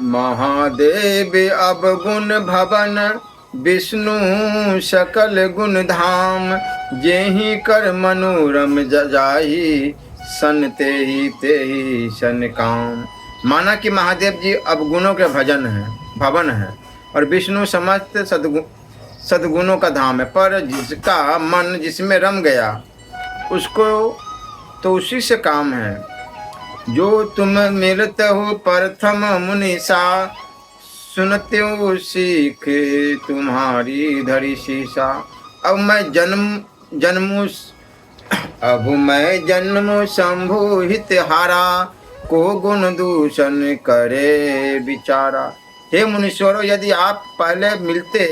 महादेव अब गुण भवन विष्णु सकल गुण धाम। जेहि कर मनोरम जाहि सन तेहि सन काम। माना कि महादेव जी अब गुणों के भवन है और विष्णु समस्त सद्गुणों का धाम है। पर जिसका मन जिसमें रम गया उसको तो उसी से काम है। जो तुम मिलते हो प्रथम मुनीसा सुनते हो सीख तुम्हारी धरी शीशा। अब मैं जन्म शंभु हित हारा को गुण दूषण करे बिचारा। हे मुनीश्वरों, यदि आप पहले मिलते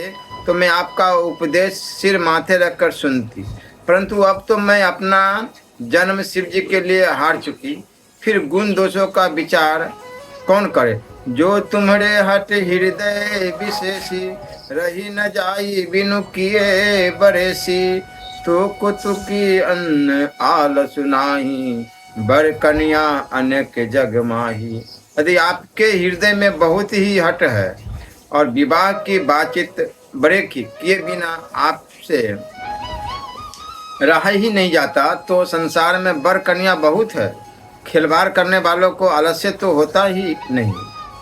तो मैं आपका उपदेश सिर माथे रखकर सुनती, परंतु अब तो मैं अपना जन्म शिव जी के लिए हार चुकी, फिर गुण दोषों का विचार कौन करे। जो तुम्हारे हट हृदय विशेषी रही न जाई बिनु किए बरेसी। तो कुतुकी अन्न आल सुनाही बर कन्या अनेक जग माही। यदि आपके हृदय में बहुत ही हट है और विवाह की बातचीत बड़े किए बिना आपसे रहा ही नहीं जाता, तो संसार में बर कन्या बहुत है। खिलवाड़ करने वालों को आलस्य तो होता ही नहीं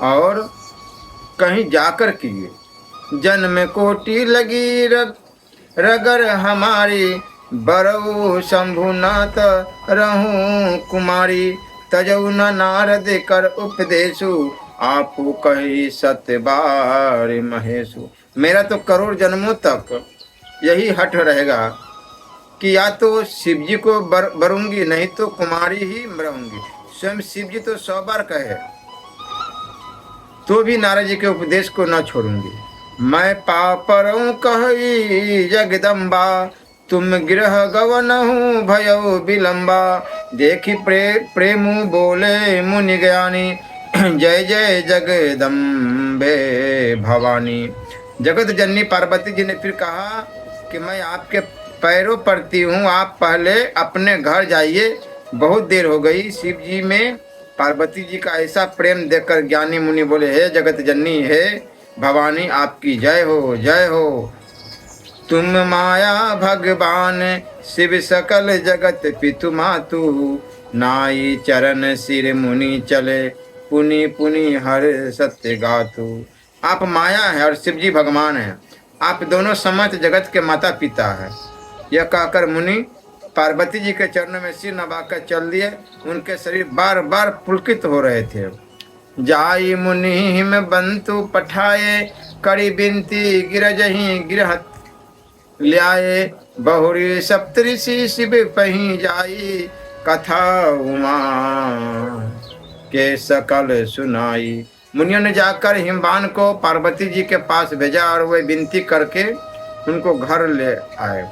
और कहीं जाकर किए। जन्म कोटि लगी रगर हमारी बरऊ शंभुनाथ रहूं कुमारी। तजऊ न नारद कर उपदेशु आपू कही सत्य बार महेशु। मेरा तो करोड़ जन्मों तक यही हट रहेगा कि या तो शिव जी को बरूंगी, नहीं तो कुमारी ही रहूंगी। स्वयं शिव जी तो 100 बार कहे तो भी नारद जी के उपदेश को न छोड़ूंगी। मैं पापरों कही जगदम्बा तुम गृह गवन हूँ भयो विलंबा। देखी प्रेम बोले मुनि ज्ञानी जय जय जगदम्बे भवानी। जगत जननी पार्वती जी ने फिर कहा कि मैं आपके पैरों पड़ती हूँ, आप पहले अपने घर जाइए, बहुत देर हो गई। शिव जी में पार्वती जी का ऐसा प्रेम देखकर ज्ञानी मुनि बोले, हे जगत जननी, हे भवानी, आपकी जय हो जय हो। तुम माया भगवान शिव सकल जगत पितु मातु। नाई चरण सिर मुनि चले पुनि पुनि हर सत्य गातु। आप माया है और शिव जी भगवान है, आप दोनों समस्त जगत के माता पिता है। यह कहकर मुनि पार्वती जी के चरणों में सिर नवाकर चल दिए। उनके शरीर बार बार पुलकित हो रहे थे। जाई मुनि हिम बंतु पठाए करी बिनती गिरजही गिरह ल्याए। बहुरी सप्तऋषि शिव पही जाई कथा उमा के सकल सुनाई। मुनियों ने जाकर हिमवान को पार्वती जी के पास भेजा और वे विनती करके उनको घर ले आए।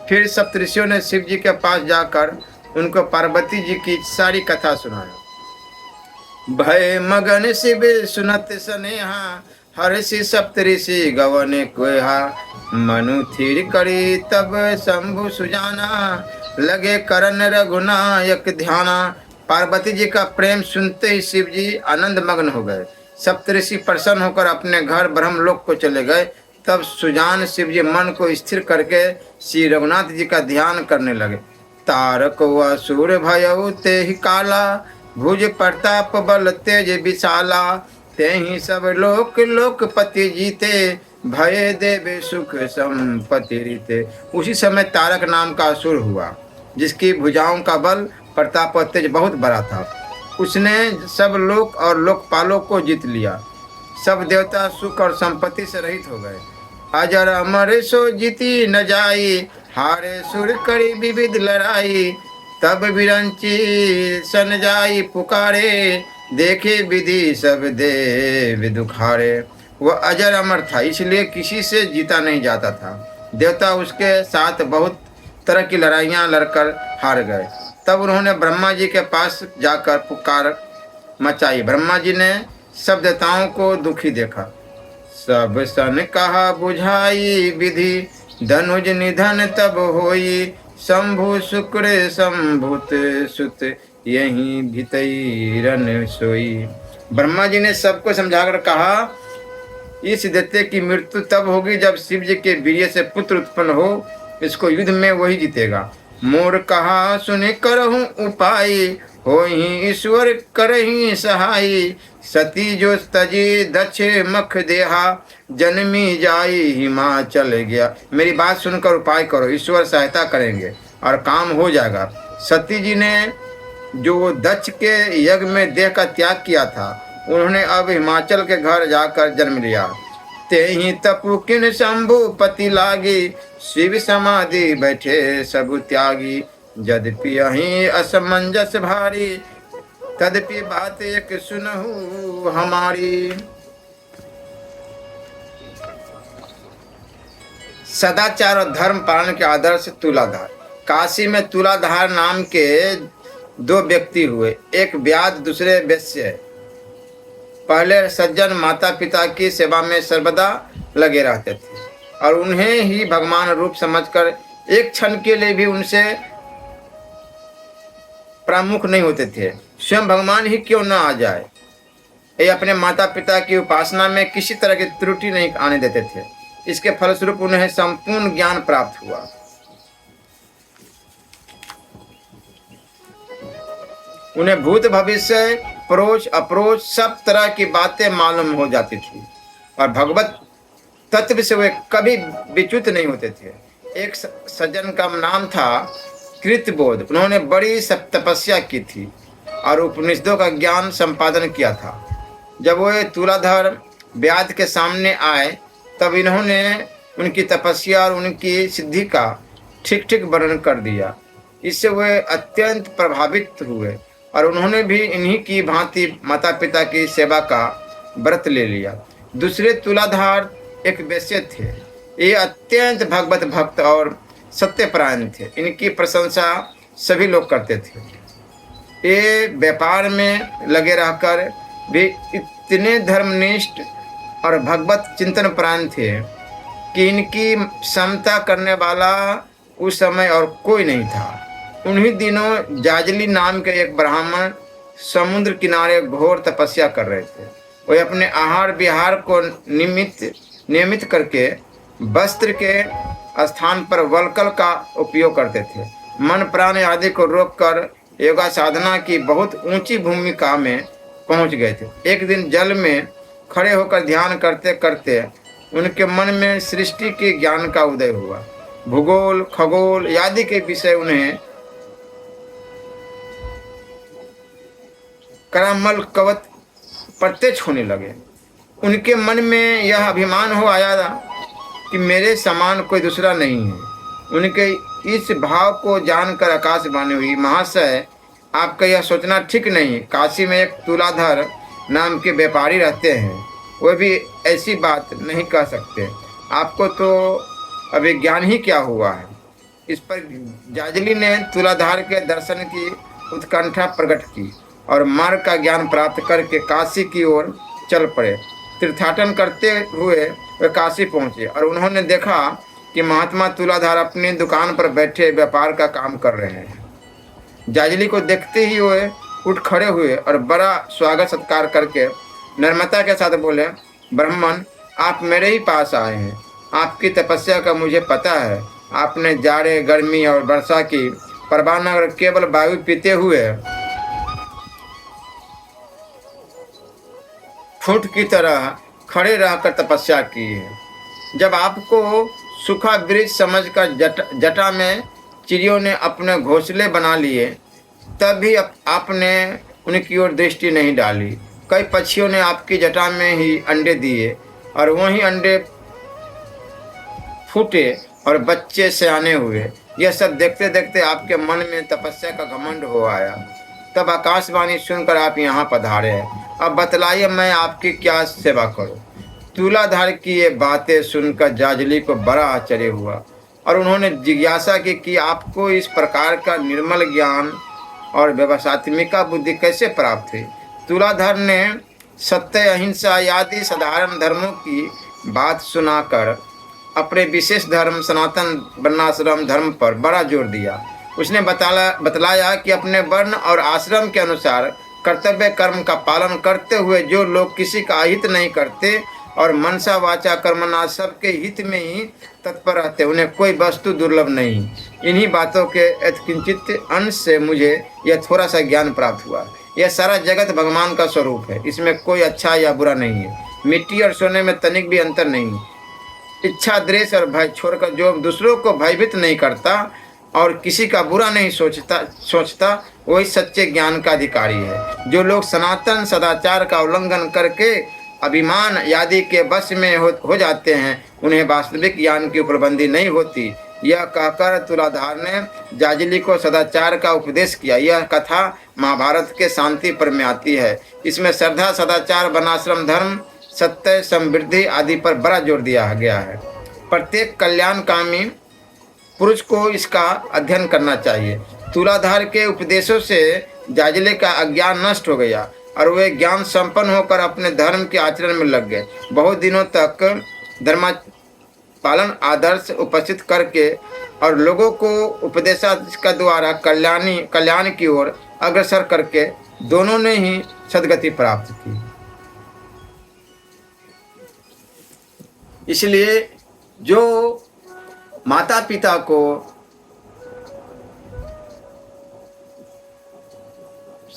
फिर सप्तऋषियों ने शिव जी के पास जाकर उनको पार्वती जी की सारी कथा सुनाई। भय मगन शिव सुनत स्नेहा हर्षि सप्तऋषि गवन कोहा। मनु थिर करी तब शंभु सुजाना लगे करन रघुनायक ध्याना। पार्वती जी का प्रेम सुनते ही शिव जी आनंद मग्न हो गए। सप्तऋषि प्रसन्न होकर अपने घर ब्रह्मलोक को चले गए। तब सुजान शिव जी मन को स्थिर करके श्री रघुनाथ जी का ध्यान करने लगे। तारक असुर भयउ तेहि काला भुज प्रताप बल तेज विशाला। तेहि सब लोक लोकपति जीते भय देवे सुख संपत्ति रीते। उसी समय तारक नाम का असुर हुआ जिसकी भुजाओं का बल प्रताप और तेज बहुत बड़ा था। उसने सब लोक और लोकपालों को जीत लिया। सब देवता सुख और संपत्ति से रहित हो गए। अजर अमर सो जीती न जाई हारे सुर करी विविध लड़ाई। तब विरंची सन जाई पुकारे देखे विधि सब देव दुखारे। वह अजर अमर था, इसलिए किसी से जीता नहीं जाता था। देवता उसके साथ बहुत तरह की लड़ाइयाँ लड़कर हार गए। तब उन्होंने ब्रह्मा जी के पास जाकर पुकार मचाई। ब्रह्मा जी ने सब देवताओं को दुखी देखा। सब सन कहा बुझाई विधि धनुज निधन तब होई। शंभु शुक्र शंभुत सुत यहीं भीतई रन सोई। ब्रह्मा जी ने सबको समझाकर कहा, इस दैत्य की मृत्यु तब होगी जब शिव जी के वीर्य से पुत्र उत्पन्न हो। इसको युद्ध में वही जीतेगा। मोर कहा सुने करहूं उपाय, होहि ईश्वर करहि सहाय। सती जो तजी दक्ष मख देहा, जन्मी जाई हिमाचल गया। मेरी बात सुनकर उपाय करो, ईश्वर सहायता करेंगे और काम हो जाएगा। सती जी ने जो दक्ष के यज्ञ में देह का त्याग किया था, उन्होंने अब हिमाचल के घर जाकर जन्म लिया। ते ही तपु किन शंभु पति लागी, शिव समाधि बैठे सबु त्यागी। यद्यपि अहीं असमंजस भारी, तदपि बात एक सुनहु हमारी। सदाचार और धर्म पालन के आदर्श तुलाधार। काशी में तुलाधार नाम के दो व्यक्ति हुए, एक व्याध दूसरे वैश्य। पहले सज्जन माता पिता की सेवा में सर्वदा लगे रहते थे और उन्हें ही भगवान रूप समझकर एक क्षण के लिए भी उनसे प्रमुख नहीं होते थे। स्वयं भगवान ही क्यों न आ जाए, ये अपने माता पिता की उपासना में किसी तरह की त्रुटि नहीं आने देते थे। इसके फलस्वरूप उन्हें संपूर्ण ज्ञान प्राप्त हुआ। उन्हें भूत भविष्य परोक्ष अप्रोच सब तरह की बातें मालूम हो जाती थी और भगवत तत्व से वे कभी विच्युत नहीं होते थे। एक सज्जन का नाम था कृतबोध। उन्होंने बड़ी तपस्या की थी और उपनिषदों का ज्ञान संपादन किया था। जब वे तुलाधर व्याध के सामने आए तब इन्होंने उनकी तपस्या और उनकी सिद्धि का ठीक ठीक वर्णन कर दिया। इससे वे अत्यंत प्रभावित हुए और उन्होंने भी इन्हीं की भांति माता पिता की सेवा का व्रत ले लिया। दूसरे तुलाधार एक वैश्य थे। ये अत्यंत भगवत भक्त और सत्यपरायण थे। इनकी प्रशंसा सभी लोग करते थे। ये व्यापार में लगे रहकर भी इतने धर्मनिष्ठ और भगवत चिंतन परायण थे कि इनकी समता करने वाला उस समय और कोई नहीं था। उन्हीं दिनों जाजली नाम के एक ब्राह्मण समुद्र किनारे घोर तपस्या कर रहे थे। वे अपने आहार विहार को नियमित करके वस्त्र के स्थान पर वल्कल का उपयोग करते थे। मन प्राण आदि को रोककर योगा साधना की बहुत ऊंची भूमिका में पहुंच गए थे। एक दिन जल में खड़े होकर ध्यान करते करते उनके मन में सृष्टि के ज्ञान का उदय हुआ। भूगोल खगोल आदि के विषय उन्हें करामल कवत प्रत्यक्ष होने लगे। उनके मन में यह अभिमान हो आया कि मेरे समान कोई दूसरा नहीं है। उनके इस भाव को जानकर आकाशवाणी हुई, महाशय आपका यह सोचना ठीक नहीं। काशी में एक तुलाधर नाम के व्यापारी रहते हैं, वे भी ऐसी बात नहीं कह सकते। आपको तो अभी ज्ञान ही क्या हुआ है। इस पर जाजली ने तुलाधार के दर्शन की उत्कंठा प्रकट की और मार्ग का ज्ञान प्राप्त करके काशी की ओर चल पड़े। तीर्थाटन करते हुए वे काशी पहुँचे और उन्होंने देखा कि महात्मा तुलाधार अपनी दुकान पर बैठे व्यापार का काम कर रहे हैं। जाजली को देखते ही वे उठ खड़े हुए और बड़ा स्वागत सत्कार करके नम्रता के साथ बोले, ब्राह्मण आप मेरे ही पास आए हैं। आपकी तपस्या का मुझे पता है। आपने जाड़े गर्मी और वर्षा की परवाह न कर केवल वायु पीते हुए फूट की तरह खड़े रहकर तपस्या की है। जब आपको सूखा वृक्ष समझकर जटा में चिड़ियों ने अपने घोंसले बना लिए, तब भी आपने उनकी ओर दृष्टि नहीं डाली। कई पक्षियों ने आपकी जटा में ही अंडे दिए और वहीं अंडे फूटे और बच्चे सयाने हुए। यह सब देखते देखते आपके मन में तपस्या का घमंड हो आया। तब आकाशवाणी सुनकर आप यहाँ पधारे हैं। अब बतलाइए मैं आपकी क्या सेवा करूं। तुलाधार की ये बातें सुनकर जाजली को बड़ा आश्चर्य हुआ और उन्होंने जिज्ञासा की कि आपको इस प्रकार का निर्मल ज्ञान और व्यवसात्मिका बुद्धि कैसे प्राप्त हुई। तुलाधर ने सत्य अहिंसा आदि साधारण धर्मों की बात सुनाकर अपने विशेष धर्म सनातन वर्णाश्रम धर्म पर बड़ा जोर दिया। उसने बतलाया कि अपने वर्ण और आश्रम के अनुसार कर्तव्य कर्म का पालन करते हुए जो लोग किसी का अहित नहीं करते और मनसा वाचा कर्मना सबके हित में ही तत्पर रहते, उन्हें कोई वस्तु दुर्लभ नहीं। इन्हीं बातों के यथकिंचित अंश से मुझे यह थोड़ा सा ज्ञान प्राप्त हुआ। यह सारा जगत भगवान का स्वरूप है, इसमें कोई अच्छा या बुरा नहीं है। मिट्टी और सोने में तनिक भी अंतर नहीं। इच्छा, द्वेष और भय छोड़कर जो दूसरों को भयभीत नहीं करता और किसी का बुरा नहीं सोचता वही सच्चे ज्ञान का अधिकारी है। जो लोग सनातन सदाचार का उल्लंघन करके अभिमान आदि के वश में हो जाते हैं, उन्हें वास्तविक ज्ञान की उपलब्धि नहीं होती। यह कहकर तुलाधार ने जाजिली को सदाचार का उपदेश किया। यह कथा महाभारत के शांति पर्व में आती है। इसमें श्रद्धा, सदाचार, वर्णाश्रम धर्म, सत्य, समृद्धि आदि पर बड़ा जोर दिया गया है। प्रत्येक कल्याणकामी पुरुष को इसका अध्ययन करना चाहिए। तुलाधार के उपदेशों से जाजिले का अज्ञान नष्ट हो गया और वे ज्ञान संपन्न होकर अपने धर्म के आचरण में लग गए। बहुत दिनों तक धर्म पालन आदर्श उपस्थित करके और लोगों को उपदेशादर्श का द्वारा कल्याण की ओर अग्रसर करके दोनों ने ही सद्गति प्राप्त की। इसलिए जो माता पिता को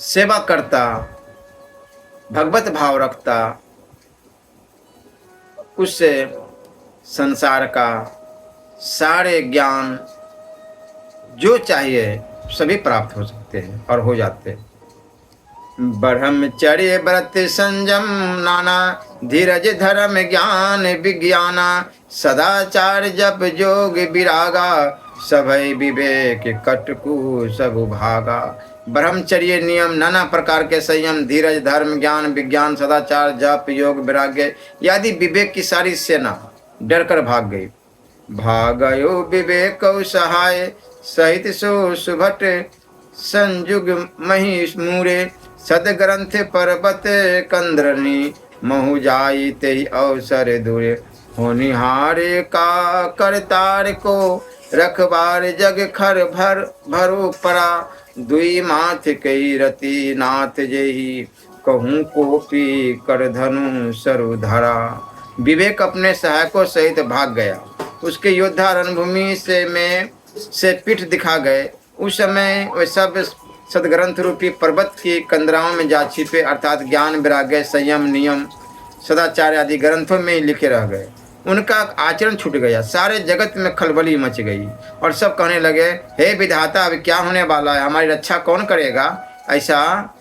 सेवा करता, भगवत भाव रखता, उससे संसार का सारे ज्ञान जो चाहिए सभी प्राप्त हो सकते हैं और हो जाते हैं। ब्रह्मचर्य व्रत संयम नाना धीरज धर्म ज्ञान विज्ञाना सदाचार जप जोग विरागा सभय विवेक कटकु सब भागा। ब्रह्मचर्य नियम, नाना प्रकार के संयम, धीरज, धर्म, ज्ञान, विज्ञान, सदाचार, जप, योग, वैराग्य आदि विवेक की सारी सेना डर कर भाग गई। भागयो विवेक सहाय सहित सो सुभट संयुग महिष मूरे सदग्रंथ पर्वत कंद्रनी महु जाई तेहि अवसर दूरे होनिहारे का करतार को रखबार जग खर भरो परा दुई माथ कई रति नाथ जेहि कहूँ कोपी कर धनु सरुधरा। विवेक अपने सहायकों सहित भाग गया। उसके योद्धा रणभूमि से पीठ दिखा गए। उस समय वे सब सदग्रंथ रूपी पर्वत की कंदराओं में जा छिपे, अर्थात ज्ञान, वैराग्य, संयम, नियम, सदाचार आदि ग्रंथों में ही लिखे रह गए। उनका आचरण छूट गया। सारे जगत में खलबली मच गई और सब कहने लगे, हे विधाता, अब क्या होने वाला है? हमारी रक्षा कौन करेगा? ऐसा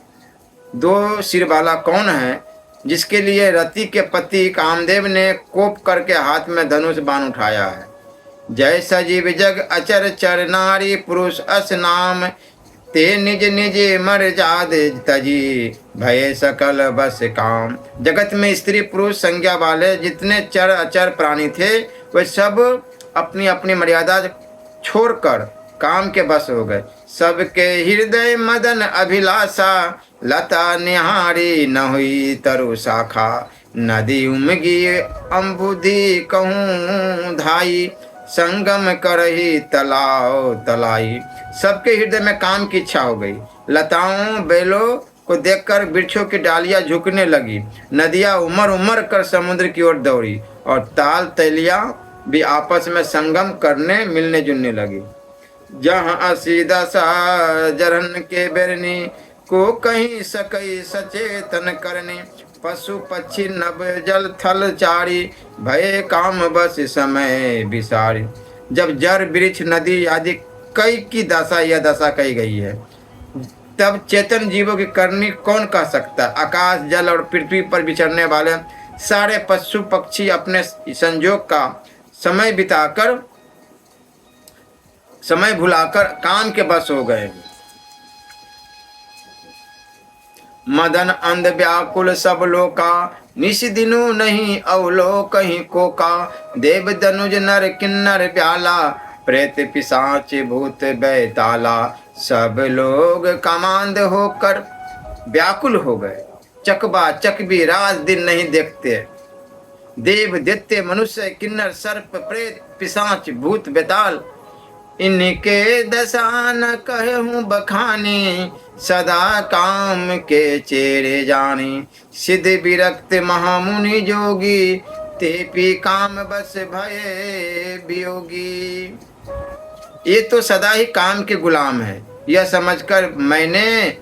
दो सिर वाला कौन है जिसके लिए रति के पति कामदेव ने कोप करके हाथ में धनुष बाण उठाया है? जय सजीव जग अचर चर नारी पुरुष अस नाम ते निज निज मर जाद तजी भय सकल बस काम। जगत में स्त्री पुरुष संज्ञा वाले जितने चर अचर प्राणी थे वे सब अपनी अपनी मर्यादा छोड़कर काम के बस हो गए। सबके हृदय मदन अभिलाषा लता निहारी न हुई तरु शाखा नदी उमगी अम्बुधि कहूँ धाई संगम करही तलाओ तलाई। सबके हृदय में काम की इच्छा हो गई। लताओं बेलों को देखकर वृक्षों की डालियां झुकने लगी। नदियां उमड़ उमड़ कर समुद्र की ओर दौड़ी और ताल तैलियां भी आपस में संगम करने मिलने जुलने लगी। जहाँ असी दशा जरन के बेरनी को कहीं सकई सचेतन करनी पशु पक्षी नभ जल थल चारी भय काम बस समय विसारी। जब जर वृक्ष नदी आदि कई की दशा यह दशा कही गई है, तब चेतन जीवों की करनी कौन कह सकता? आकाश, जल और पृथ्वी पर विचरने वाले सारे पशु पक्षी अपने संयोग का समय भुलाकर काम के बस हो गए। मदन अंध व्याकुल सब लोका निश दिनु नहीं अवलो कहीं कोका देव दनुज नर किन्नर प्याला प्रेत पिशाच भूत बैताला। सब लोग कामांध होकर व्याकुल हो गए। चकबा चकबी रात दिन नहीं देखते। देव दैत्य मनुष्य किन्नर सर्प प्रेत पिशाच भूत बेताल इनके दशा न कहूँ बखाने, सदा काम के चेरे जाने। सिद्ध विरक्त महामुनि जोगी, तेपी काम बस भय वियोगी। ये तो सदा ही काम के गुलाम है, यह समझकर मैंने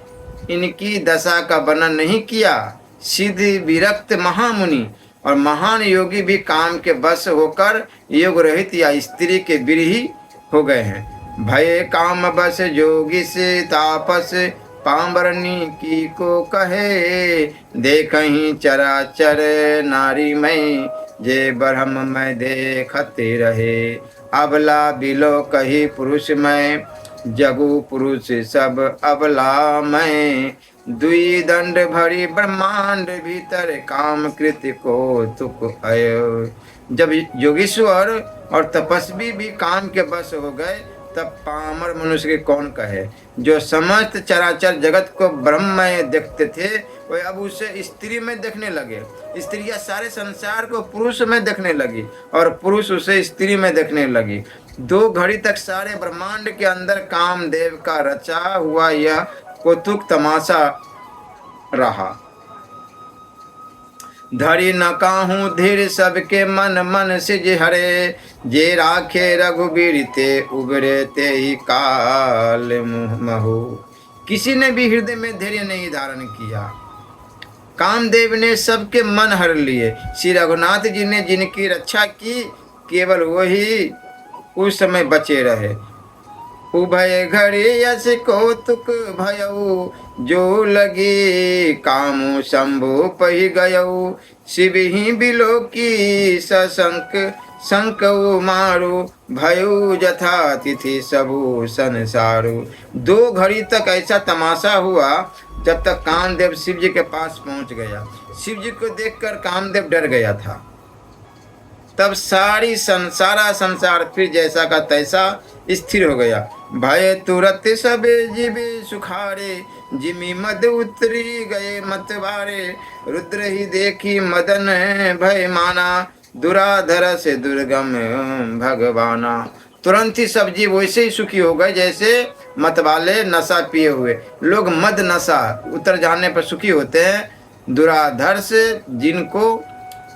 इनकी दशा का वर्णन नहीं किया। सिद्ध विरक्त महामुनि और महान योगी भी काम के बस होकर योग रहित या स्त्री के विरही हो गए हैं। भय काम बस जोगी से तापस, पामरनी की को कहे। देखहीं चराचर नारी में, जे ब्रह्म में देखते रहे। अबला बिलो कही पुरुष में, जगु पुरुष सब अबला में। दुई दंड भरी ब्रह्मांड भीतर, काम कृत्य को तुक आयो। जब योगीश्वर और तपस्वी भी काम के बस हो गए, तब पामर मनुष्य के कौन कहे। जो समस्त चराचर जगत को ब्रह्म में देखते थे, वे अब उसे स्त्री में देखने लगे। स्त्रियां सारे संसार को पुरुष में देखने लगी और पुरुष उसे स्त्री में देखने लगी। 2 घड़ी तक सारे ब्रह्मांड के अंदर कामदेव का रचा हुआ यह कौतुक तमाशा रहा। धरी न काहू धीर सबके मन, मन सिज हरे। जे राखे रघुबीर ते, उबरे ते ही काल महु। किसी ने भी हृदय में धैर्य नहीं धारण किया। कामदेव ने सबके मन हर लिए। श्री रघुनाथ जी ने जिनकी रक्षा की, केवल वही उस समय बचे रहे। उभय घड़ी यश कौतुक भयऊ, जो लगी कामु शंभु पहि गयऊ। शिव ही बिलो की सशंक, शंकऊ मारू। भयऊ जथा तिथि सबू संसारू। 2 घड़ी तक ऐसा तमाशा हुआ, जब तक कामदेव शिव जी के पास पहुंच गया। शिव जी को देखकर कामदेव डर गया था। तब सारा संसार फिर जैसा का तैसा स्थिर हो गया। भय तुरत सबे जीवे सुखारे, जिमी मद उतरी गए मतवारे। रुद्र ही देखी मदन भय माना, दुराधर से दुर्गम भगवाना। तुरंत ही सब जीव वैसे ही सुखी हो गए जैसे मतवाले नशा पिए हुए लोग मद नशा उतर जाने पर सुखी होते हैं। दुराधर से जिनको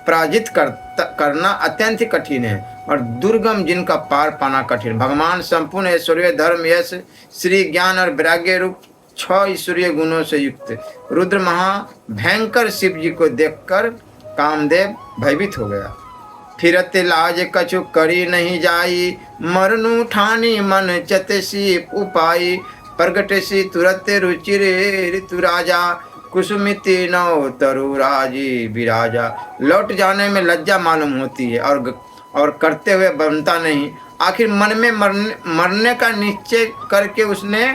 पराजित करना अत्यंत कठिन है और दुर्गम जिनका पार पाना कठिन। भगवान संपूर्ण ऐश्वर्य धर्म यश श्री ज्ञान और वैराग्य रूप 6 ईश्वरीय गुणों से युक्त रुद्र महा भयंकर शिव जी को देखकर कामदेव भयभीत हो गया। फिरत लाज कछु करी नहीं जाई, मरनु ठानी मन चतसी उपाई। प्रगट सी तुरत रुचिर ऋतु राजा, कुसुमिति नौ तरु राजी विराजा। लौट जाने में लज्जा मालूम होती है और करते हुए बनता नहीं। आखिर मन में मरने का निश्चय करके उसने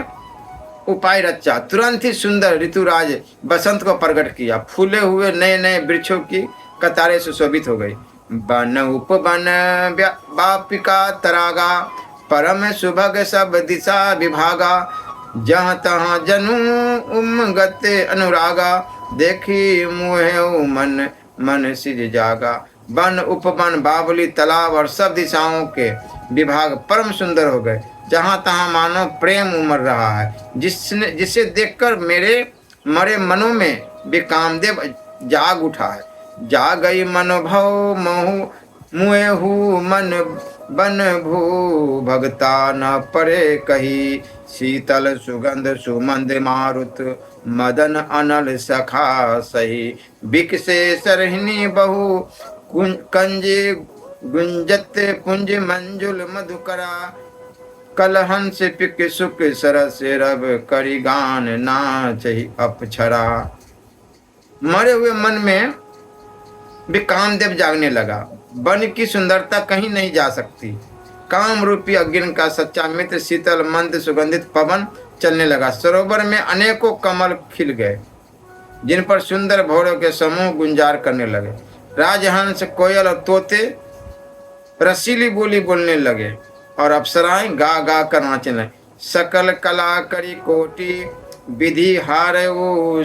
उपाय रचा। तुरंत ही सुंदर ऋतुराज बसंत को प्रकट किया। फूले हुए नए नए वृक्षों की कतारें सुशोभित हो गई। बन उपवन बापिका तरागा, परम सुभग सब दिशा विभागा। जहाँ तहाँ जनु उमगत अनुरागा, देखी मुहे मन मन सिज जागा। वन उपवन बावली तालाब और सब दिशाओं के विभाग परम सुंदर हो गए। जहाँ तहाँ मानो प्रेम उमड़ रहा है, जिसे देखकर मेरे मरे मनों में भी कामदेव जाग उठा है। जा गई मनोभव महु मुएहू मन बन भू, भगता न परे कही। शीतल सुगंध सुमंद मारुत, मदन अनल सखा सही। बिक से सरहिनी बहु कंजे, गुंजत पुंज मंजुल मधुकरा। कलहंस पिक सुख सरस रब, करी गान नाच अपछरा। मरे हुए मन में भी कामदेव जागने लगा। वन की सुंदरता कहीं नहीं जा सकती। काम रूपी अग्नि का सच्चा मित्र शीतल मंद सुगंधित पवन चलने लगा। सरोवर में अनेकों कमल खिल गए, जिन पर सुंदर भौरों के समूह गुंजार करने लगे। राजहंस कोयल और तोते रसीली बोली बोलने लगे और अप्सराएं गा गा कर नाचने लगे। सकल कला करी कोटि, विधि हार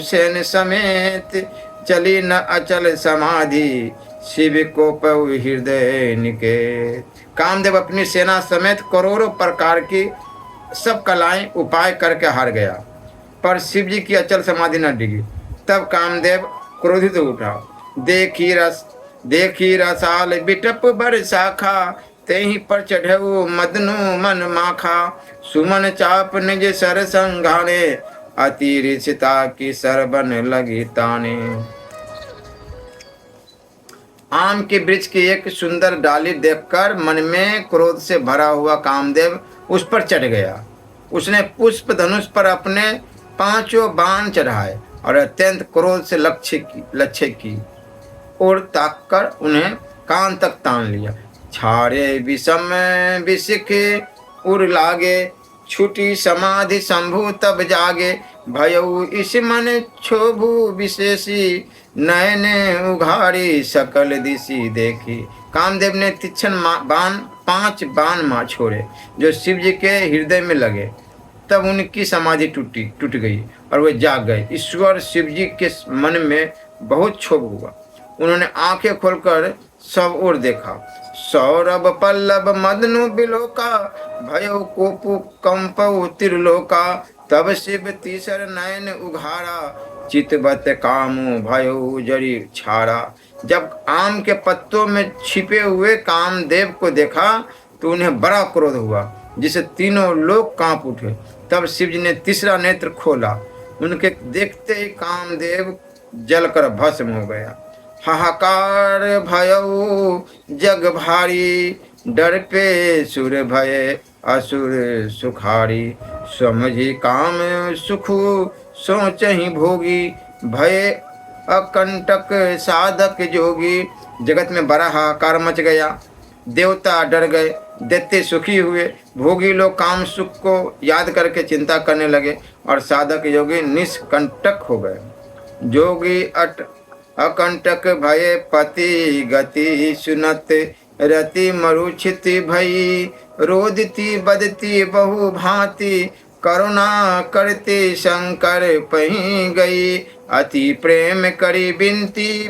सेन समेत। चली न अचल समाधि, शिव को पौ हृदय निकेत। कामदेव अपनी सेना समेत करोड़ों प्रकार की सब कलाएं उपाय करके हार गया, पर शिव जी की अचल समाधि न डिगी। तब कामदेव क्रोधित उठा, देखी रसाल बिटप बर शाखा, तेहि पर चढ़ऊ मदनु मन माखा। सुमन चाप निज सर संघाने, अति ऋषिता की सरबन लगी ताने। आम के वृक्ष की एक सुंदर डाली देखकर मन में क्रोध से भरा हुआ कामदेव उस पर चढ़ गया। उसने पुष्प धनुष पर अपने 5 बाण चढ़ाए और अत्यंत क्रोध से लक्ष्य की ओर ताककर उन्हें कान तक तान लिया। छाड़े विषम विशिख उर लागे, छुटी समाधि शंभु तब जागे। भयउ इस मन क्षोभु विशेषी, नयने उघारी सकल दिशि देखी। कामदेव ने तीक्ष्ण बाण 5 बाण मार छोड़े जो शिव जी के हृदय में लगे। तब उनकी समाधि टूट गई और वे जाग गए। ईश्वर शिव जी के मन में बहुत क्षोभ हुआ। उन्होंने आंखें खोलकर सब ओर देखा। सौरभ पल्लव मदनु बिलोका, भयो कोपु कंपउ त्रिलोका। तब शिव तीसर नयन उघारा, चितवत कामु भयो जरी छाड़ा। जब आम के पत्तों में छिपे हुए कामदेव को देखा तो उन्हें बड़ा क्रोध हुआ, जिसे तीनों लोग कांप उठे। तब शिव जी ने तीसरा नेत्र खोला। उनके देखते ही कामदेव जलकर भस्म हो गया। हाहाकार भयउ जग भारी, डर पे सुर भय असुर सुखारी। समझी काम सुख सोचहि भोगी, भय अकंटक साधक जोगी। जगत में बड़ा हाहाकार मच गया। देवता डर गए, दैत्य सुखी हुए, भोगी लोग काम सुख को याद करके चिंता करने लगे और साधक योगी निष्कंटक हो गए। जोगी अकंटक भय पति गति, सुनत रति मरुचिति भई। रोदती बदती बहु भांति, करुणा करते शंकर पही गई। अति प्रेम करी बिनती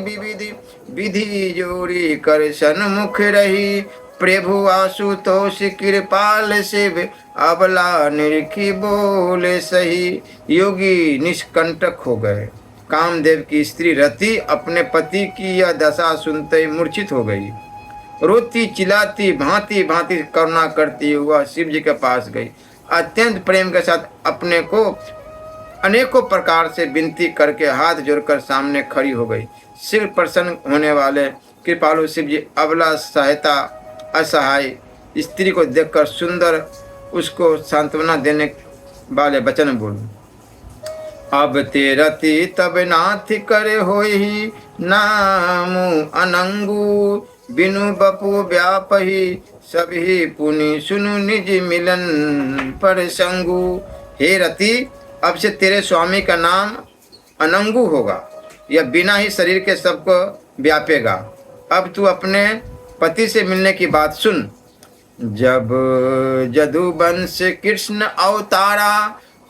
विधि जोड़ी कर सन्मुख रही। प्रभु आशुतोष कृपाल शिव, अबला निरखी बोले सही। योगी निष्कंटक हो गए। कामदेव की स्त्री रति अपने पति की यह दशा सुनते ही मूर्छित हो गई। रोती चिल्लाती भांति भांति करुणा करती हुआ शिव जी के पास गई। अत्यंत प्रेम के साथ अपने को अनेकों प्रकार से विनती करके हाथ जोड़कर सामने खड़ी हो गई। शीघ्र प्रसन्न होने वाले कृपालु शिव जी अबला सहायता असहाय स्त्री को देखकर सुंदर उसको सांत्वना देने वाले वचन बोले। अब ते रति तब नाथ करे होई, नामु अनंगू बिनु बपु व्यापही। सभी पुनि सुनु निज मिलन पर संगू। हे रति, अब से तेरे स्वामी का नाम अनंगू होगा, यह बिना ही शरीर के सबको व्यापेगा। अब तू अपने पति से मिलने की बात सुन। जब जदुवंश कृष्ण अवतारा,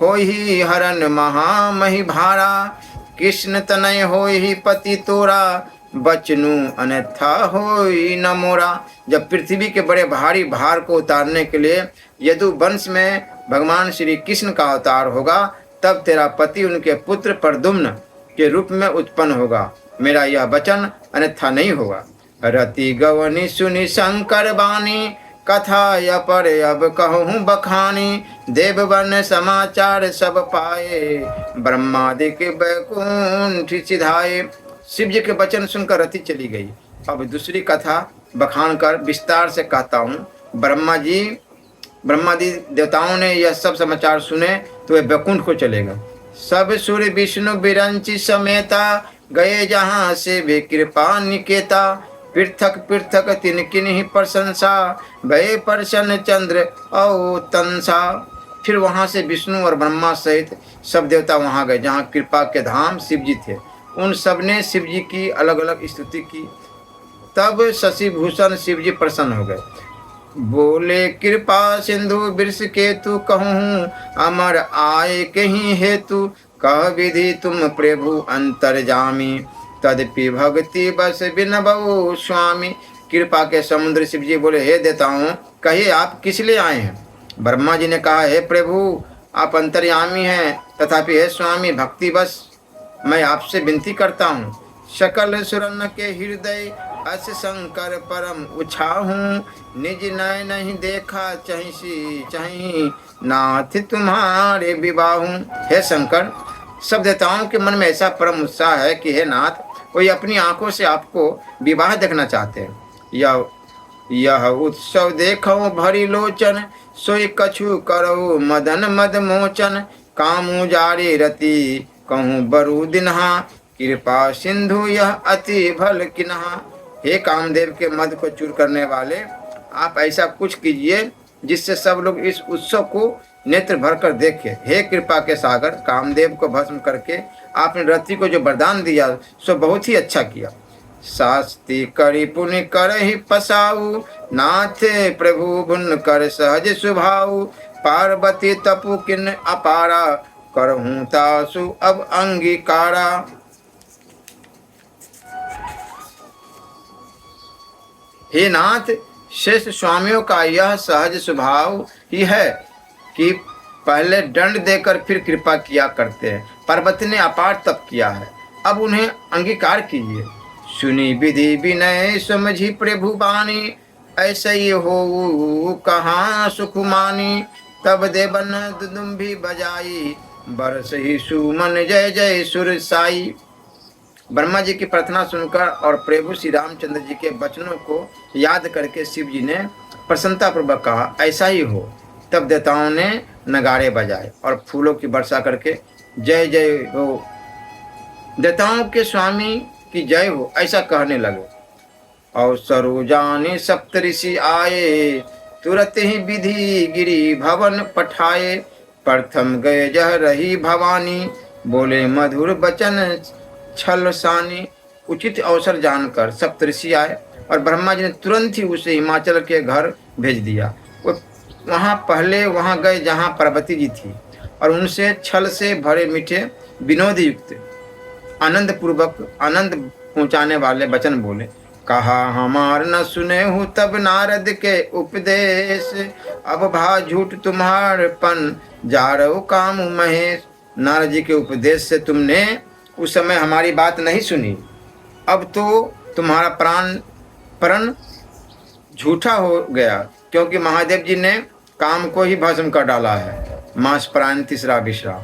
होई हरन महामहि भारा। कृष्ण तनय होई पति तोरा, बचनु अन्यथा होई न मोरा। जब पृथ्वी के बड़े भारी भार को उतारने के लिए यदुवंश में भगवान श्री कृष्ण का अवतार होगा, तब तेरा पति उनके पुत्र प्रद्युम्न के रूप में उत्पन्न होगा। मेरा यह वचन अन्यथा नहीं होगा। रति गवनी सुनि शंकर बानी, कथा य पर अब कहूँ बखानी। देववन समाचार सब पाए, ब्रह्मादिक बैकुंठ सिधाए। शिव जी के वचन सुनकर रति चली गई। अब दूसरी कथा बखान कर विस्तार से कहता हूँ। ब्रह्मादि देवताओं ने यह सब समाचार सुने तो वे बैकुंठ को चले गए। सब सूर्य विष्णु बिरंची समेता, गए जहाँ से वे कृपा निकेता। पृथक पृथक तिनकिन ही प्रशंसा, भय प्रसन्न चंद्र औ तंसा। फिर वहाँ से विष्णु और ब्रह्मा सहित सब देवता वहाँ गए जहाँ कृपा के धाम शिव जी थे। उन सब ने शिव जी की अलग अलग स्तुति की। तब शशिभूषण शिव जी प्रसन्न हो गए। बोले कृपा सिंधु वृष केतु, कहूँ अमर आय कहीं हेतु। कह विधि तुम प्रभु अंतर्जामी, तदपि भक्ति बस बिनबऊ स्वामी। कृपा के समुद्र शिव जी बोले, हे देवताओं, कहिए आप किस लिए आए हैं? ब्रह्मा जी ने कहा, हे प्रभु, आप अंतर्यामी हैं, तथापि हे स्वामी, भक्ति बस मैं आपसे विनती करता हूँ। सकल सुरन के हृदय अस शंकर परम उछाहूँ, निज नय नहीं देखा चहिसी चहि, नाथ तुम्हारे विवाहूँ। हे शंकर, सब देवताओं के मन में ऐसा परम उत्साह है कि हे नाथ, कोई अपनी आंखों से आपको विवाह देखना चाहते हैं। यह उत्सव देखो भरी लोचन, सोई कछु करो मदन मद मोचन। कामू जारी रति कहूँ बरु दिनहा, कृपा सिंधु यह अति भल किन्हा। हे कामदेव के मद को चूर करने वाले, आप ऐसा कुछ कीजिए जिससे सब लोग इस उत्सव को नेत्र भर कर देखे। हे कृपा के सागर, कामदेव को भस्म करके आपने रति को जो वरदान दिया सो बहुत ही अच्छा किया। शास्ति करी पुण्य कर ही पसाऊ, नाथ प्रभु भुन कर सहज सुभाऊ। पार्वती तपु किन अपारा, करहूँ तासु अब अंगीकारा। हे नाथ, श्रेष्ठ स्वामियों का यह सहज स्वभाव ही है कि पहले दंड देकर फिर कृपा किया करते हैं। पार्वती ने अपार तप किया है, अब उन्हें अंगीकार कीजिए। सुनी विधि विनय समझी प्रभु बानी, ऐसे ही हो कहाँ सुख मानी। तब देवन दुदुम्भी बजाई, बरस ही सुमन जय जय सुर साई। ब्रह्मा जी की प्रार्थना सुनकर और प्रभु श्री रामचंद्र जी के वचनों को याद करके शिव जी ने प्रसन्नतापूर्वक कहा, ऐसा ही हो। तब देवताओं ने नगाड़े बजाए और फूलों की वर्षा करके जय जय हो, देवताओं के स्वामी की जय हो, ऐसा कहने लगे। और सरोजानी सप्तऋषि आए, तुरंत ही विधि गिरी भवन पठाए। प्रथम गए जह रही भवानी, बोले मधुर वचन छलसानी। उचित अवसर जानकर सप्तऋषि आए और ब्रह्मा जी ने तुरंत ही उसे हिमाचल के घर भेज दिया। वो वहाँ गए जहाँ पार्वती जी थी और उनसे छल से भरे मीठे विनोद युक्त आनंद पहुँचाने वाले वचन बोले। कहा हमार न सुने हूँ तब नारद के उपदेश, अब भा झूठ तुम्हारपन जारो काम महेश। नारद जी के उपदेश से तुमने उस समय हमारी बात नहीं सुनी, अब तो तुम्हारा प्रण झूठा हो गया, क्योंकि महादेव जी ने काम को ही भस्म कर डाला है। मास प्राण तीसरा विश्राम।